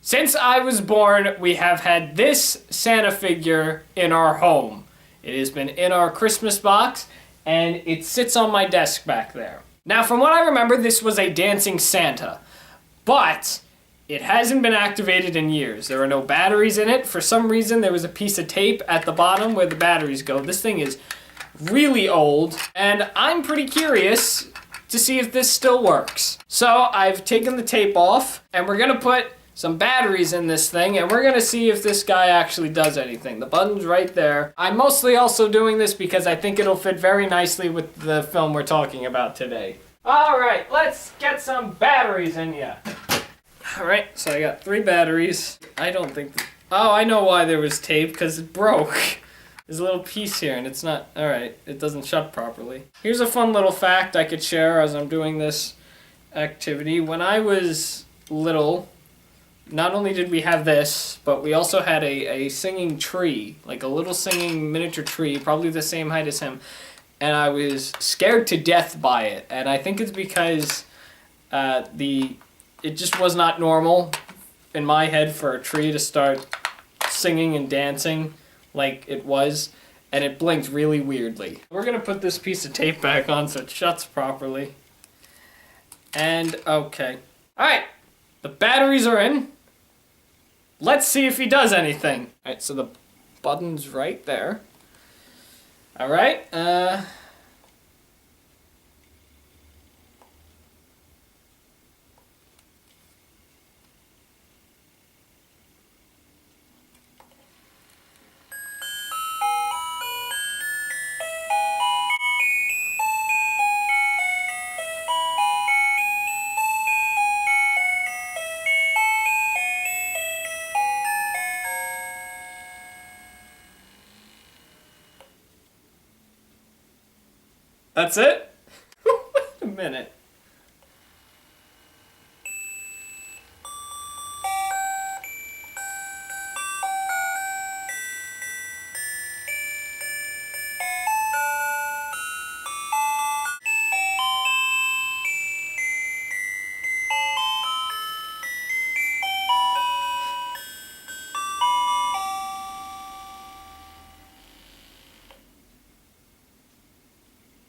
Since I was born, we have had this Santa figure in our home. It has been in our Christmas box, and it sits on my desk back there. Now, from what I remember, this was a dancing Santa, but it hasn't been activated in years. There are no batteries in it. For some reason, there was a piece of tape at the bottom where the batteries go. This thing is really old, and I'm pretty curious to see if this still works. So I've taken the tape off, and we're gonna put some batteries in this thing, and we're gonna see if this guy actually does anything. The button's right there. I'm mostly also doing this because I think it'll fit very nicely with the film we're talking about today. All right, let's get some batteries in ya. All right, so I got 3 batteries. I don't think, oh, I know why there was tape, because it broke. There's a little piece here, and it's not, all right, it doesn't shut properly. Here's a fun little fact I could share as I'm doing this activity. When I was little, not only did we have this, but we also had a singing tree, like a little singing miniature tree, probably the same height as him, and I was scared to death by it. And I think it's because it just was not normal in my head for a tree to start singing and dancing like it was, and it blinked really weirdly. We're gonna put this piece of tape back on so it shuts properly. And okay. All right, the batteries are in. Let's see if he does anything. All right, so the button's right there. All right, that's it? Wait a minute.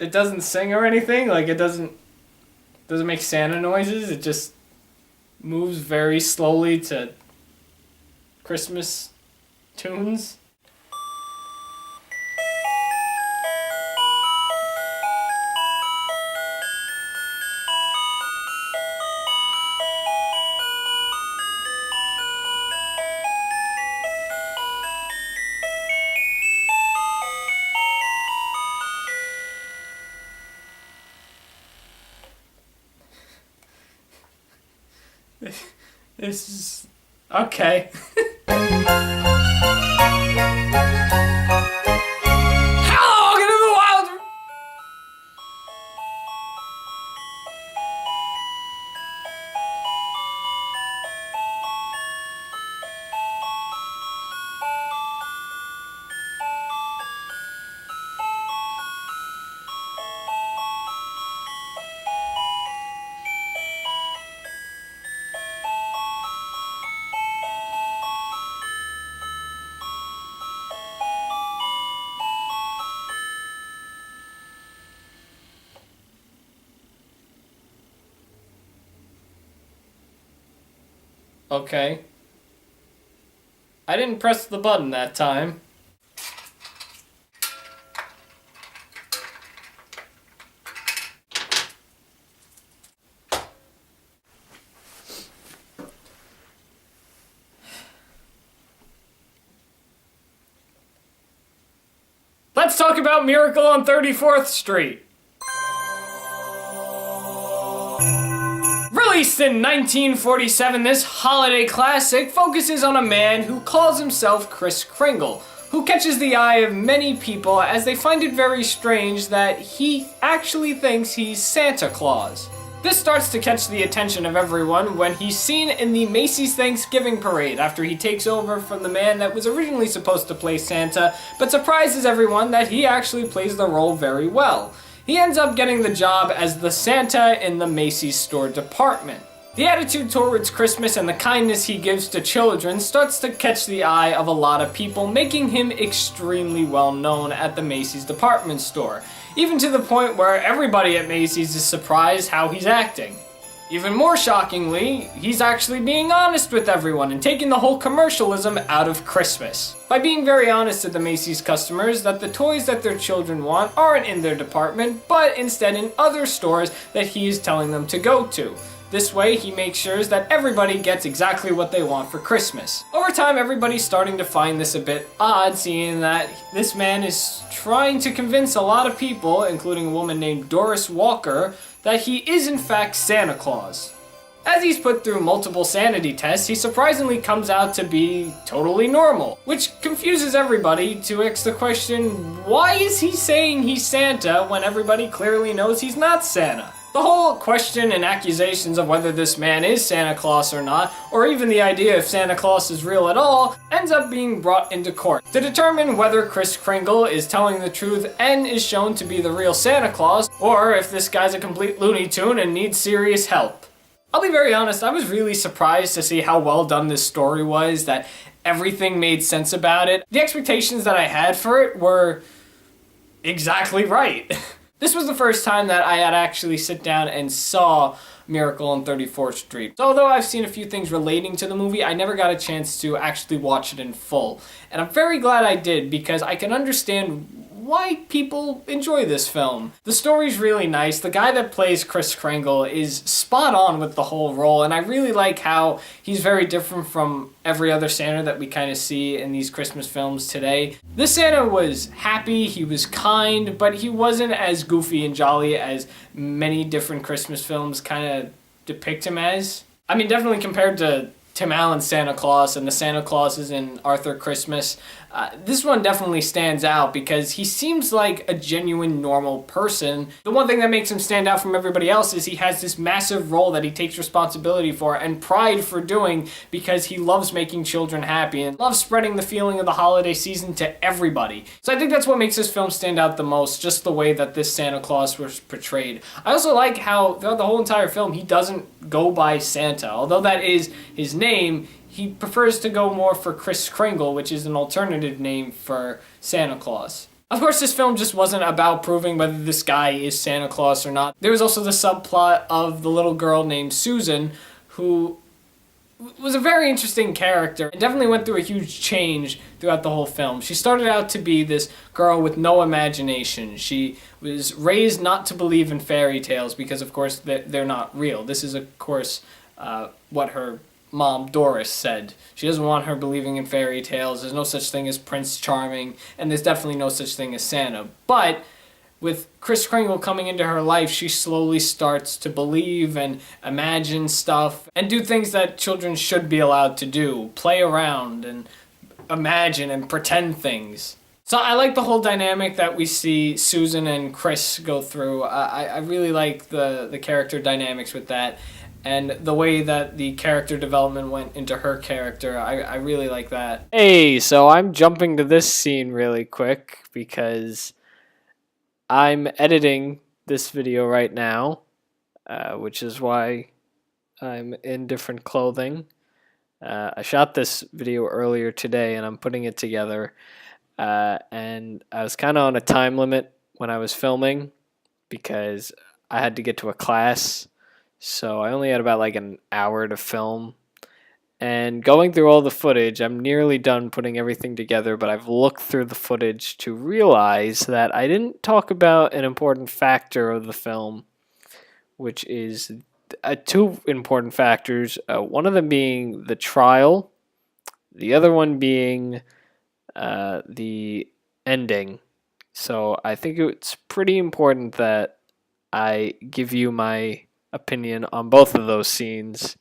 It doesn't sing or anything, like it doesn't make Santa noises, it just moves very slowly to Christmas tunes. This is okay. Hello, welcome to the wild. Okay. I didn't press the button that time. Let's talk about Miracle on 34th Street. Released in 1947, this holiday classic focuses on a man who calls himself Kris Kringle, who catches the eye of many people as they find it very strange that he actually thinks he's Santa Claus. This starts to catch the attention of everyone when he's seen in the Macy's Thanksgiving Parade after he takes over from the man that was originally supposed to play Santa, but surprises everyone that he actually plays the role very well. He ends up getting the job as the Santa in the Macy's store department. The attitude towards Christmas and the kindness he gives to children starts to catch the eye of a lot of people, making him extremely well known at the Macy's department store, even to the point where everybody at Macy's is surprised how he's acting. Even more shockingly, he's actually being honest with everyone and taking the whole commercialism out of Christmas. By being very honest to the Macy's customers that the toys that their children want aren't in their department, but instead in other stores that he is telling them to go to. This way, he makes sure that everybody gets exactly what they want for Christmas. Over time, everybody's starting to find this a bit odd, seeing that this man is trying to convince a lot of people, including a woman named Doris Walker, that he is in fact Santa Claus. As he's put through multiple sanity tests, he surprisingly comes out to be totally normal, which confuses everybody to ask the question, why is he saying he's Santa when everybody clearly knows he's not Santa? The whole question and accusations of whether this man is Santa Claus or not, or even the idea if Santa Claus is real at all, ends up being brought into court to determine whether Kris Kringle is telling the truth and is shown to be the real Santa Claus, or if this guy's a complete Looney Tune and needs serious help. I'll be very honest, I was really surprised to see how well done this story was, that everything made sense about it. The expectations that I had for it were exactly right. This was the first time that I had actually sit down and saw Miracle on 34th Street. So although I've seen a few things relating to the movie, I never got a chance to actually watch it in full. And I'm very glad I did, because I can understand why people enjoy this film. The story's really nice. The guy that plays Kris Kringle is spot on with the whole role, and I really like how he's very different from every other Santa that we kind of see in these Christmas films today. This Santa was happy, he was kind, but he wasn't as goofy and jolly as many different Christmas films kind of depict him as. I mean, definitely compared to Tim Allen's Santa Claus and the Santa Clauses in Arthur Christmas, this one definitely stands out because he seems like a genuine normal person. The one thing that makes him stand out from everybody else is he has this massive role that he takes responsibility for and pride for doing, because he loves making children happy and loves spreading the feeling of the holiday season to everybody. So I think that's what makes this film stand out the most, just the way that this Santa Claus was portrayed. I also like how throughout the whole entire film he doesn't go by Santa. Although that is his name, he prefers to go more for Kris Kringle, which is an alternative name for Santa Claus. Of course, this film just wasn't about proving whether this guy is Santa Claus or not. There was also the subplot of the little girl named Susan, who was a very interesting character and definitely went through a huge change throughout the whole film. She started out to be this girl with no imagination. She was raised not to believe in fairy tales because, of course, they're not real. This is, of course, what her mom Doris said. She doesn't want her believing in fairy tales. There's no such thing as Prince Charming, and there's definitely no such thing as Santa. But with Kris Kringle coming into her life, she slowly starts to believe and imagine stuff and do things that children should be allowed to do. Play around and imagine and pretend things. So I like the whole dynamic that we see Susan and Kris go through. I really like the character dynamics with that. And the way that the character development went into her character, I really like that. Hey, so I'm jumping to this scene really quick because I'm editing this video right now, which is why I'm in different clothing. I shot this video earlier today and I'm putting it together. And I was kind of on a time limit when I was filming because I had to get to a class. So I only had about like an hour to film. And going through all the footage, I'm nearly done putting everything together, but I've looked through the footage to realize that I didn't talk about an important factor of the film, which is two important factors. One of them being the trial, the other one being the ending. So I think it's pretty important that I give you my opinion on both of those scenes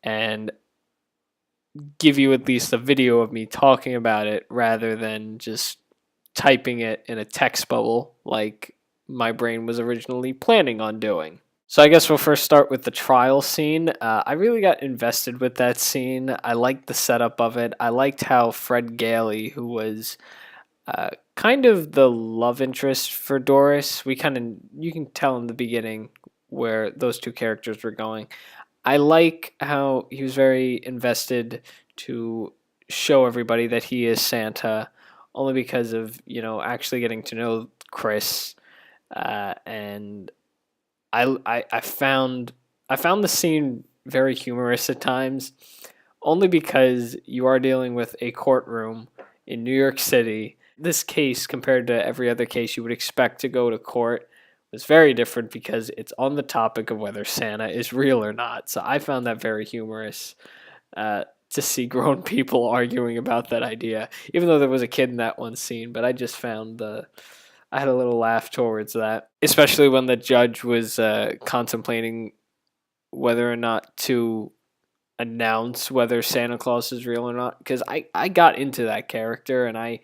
and give you at least a video of me talking about it rather than just typing it in a text bubble like my brain was originally planning on doing. So I guess we'll first start with the trial scene. I really got invested with that scene. I liked the setup of it. I liked how Fred Gailey, who was kind of the love interest for Doris, you can tell in the beginning where those two characters were going. I like how he was very invested to show everybody that he is Santa, only because of actually getting to know Chris, and I found the scene very humorous at times, only because you are dealing with a courtroom in New York City. This case, compared to every other case you would expect to go to court, was very different because it's on the topic of whether Santa is real or not. So I found that very humorous, to see grown people arguing about that idea, even though there was a kid in that one scene. But I just found I had a little laugh towards that, especially when the judge was contemplating whether or not to announce whether Santa Claus is real or not. Because I got into that character and I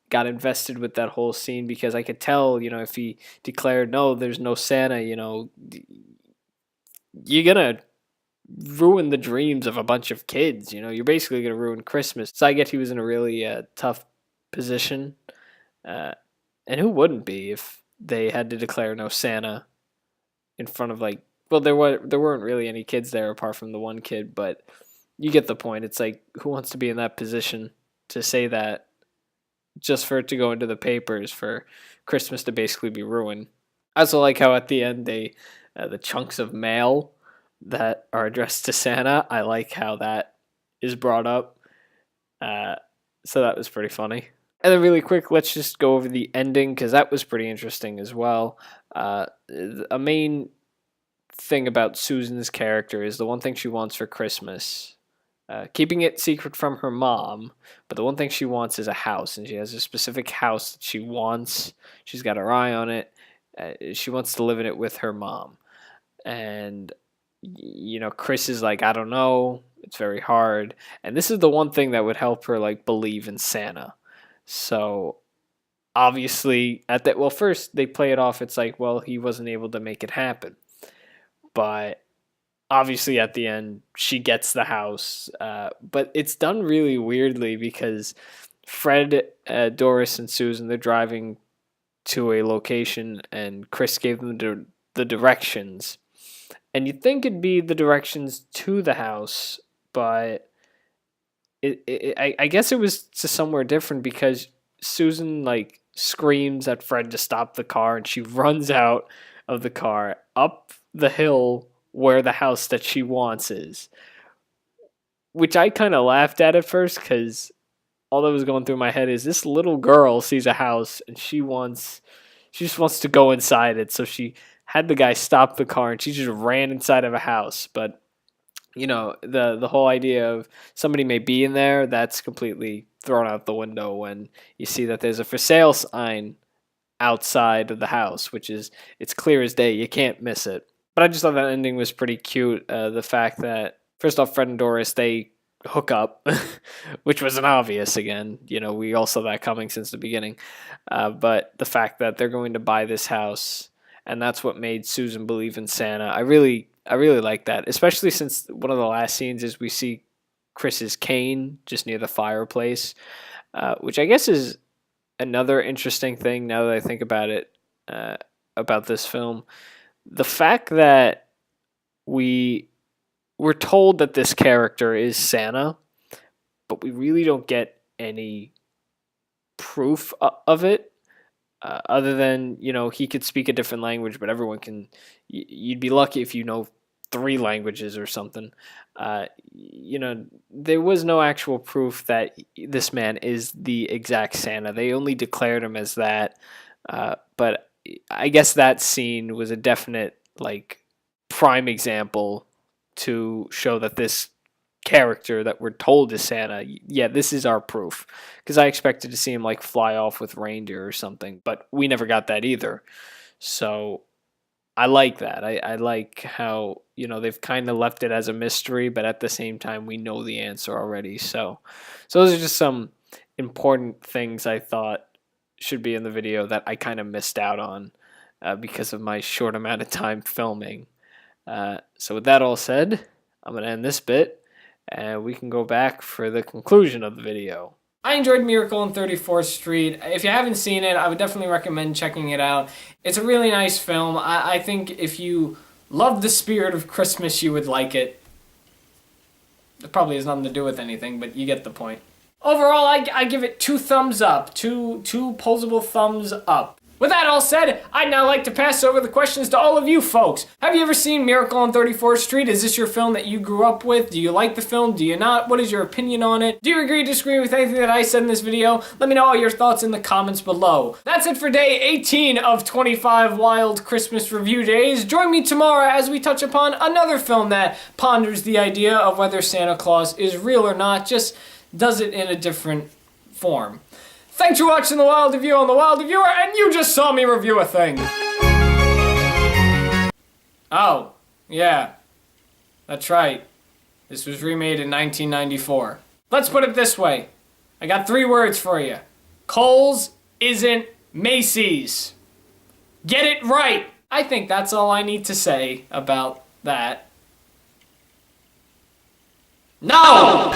got invested with that whole scene because I could tell, if he declared, no, there's no Santa, you're going to ruin the dreams of a bunch of kids. You're basically going to ruin Christmas. So I get he was in a really tough position. Uh, and who wouldn't be if they had to declare no Santa in front of well, there weren't really any kids there apart from the one kid, but you get the point. It's like, who wants to be in that position to say that just for it to go into the papers for Christmas to basically be ruined? I also like how at the end the chunks of mail that are addressed to Santa. I like how that is brought up. Uh, so that was pretty funny. And then really quick, let's just go over the ending because that was pretty interesting as well. A main thing about Susan's character is the one thing she wants for Christmas. Keeping it secret from her mom, but the one thing she wants is a house, and she has a specific house that she wants. She's got her eye on it. She wants to live in it with her mom. And, Chris is like, I don't know. It's very hard. And this is the one thing that would help her, believe in Santa. So, obviously, first they play it off. It's like, well, he wasn't able to make it happen. But obviously at the end she gets the house, but it's done really weirdly because Fred, Doris, and Susan, they're driving to a location and Chris gave them the directions, and you'd think it'd be the directions to the house, but I guess it was to somewhere different because Susan screams at Fred to stop the car and she runs out of the car up the hill where the house that she wants is, which I kind of laughed at first because all that was going through my head is this little girl sees a house and she just wants to go inside it. So she had the guy stop the car and she just ran inside of a house. But the whole idea of somebody may be in there, that's completely thrown out the window when you see that there's a for sale sign outside of the house, which is, it's clear as day. You can't miss it. But I just thought that ending was pretty cute. The fact that, first off, Fred and Doris, they hook up, which was an obvious again. We all saw that coming since the beginning. But the fact that they're going to buy this house, and that's what made Susan believe in Santa. I really like that, especially since one of the last scenes is we see Chris's cane just near the fireplace, which I guess is another interesting thing now that I think about it, about this film. The fact that we're told that this character is Santa, but we really don't get any proof of it, other than he could speak a different language, but everyone can. You'd be lucky if you know 3 languages or something. There was no actual proof that this man is the exact Santa. They only declared him as that, but I guess that scene was a definite prime example to show that this character that we're told is Santa, yeah, this is our proof. Because I expected to see him fly off with reindeer or something, but we never got that either. So I like that. I like how they've kind of left it as a mystery, but at the same time we know the answer already. So those are just some important things I thought should be in the video that I kind of missed out on because of my short amount of time filming. So with that all said, I'm going to end this bit and we can go back for the conclusion of the video. I enjoyed Miracle on 34th Street. If you haven't seen it, I would definitely recommend checking it out. It's a really nice film. I think if you love the spirit of Christmas, you would like it. It probably has nothing to do with anything, but you get the point. Overall, I give it 2 thumbs up. Two posable thumbs up. With that all said, I'd now like to pass over the questions to all of you folks. Have you ever seen Miracle on 34th Street? Is this your film that you grew up with? Do you like the film? Do you not? What is your opinion on it? Do you agree or disagree with anything that I said in this video? Let me know all your thoughts in the comments below. That's it for day 18 of 25 wild Christmas review days. Join me tomorrow as we touch upon another film that ponders the idea of whether Santa Claus is real or not, just does it in a different form. Thanks for watching The Wild Review on The Wild Reviewer, and you just saw me review a thing. Oh, yeah. That's right. This was remade in 1994. Let's put it this way. I got 3 words for you. Kohl's isn't Macy's. Get it right! I think that's all I need to say about that. No!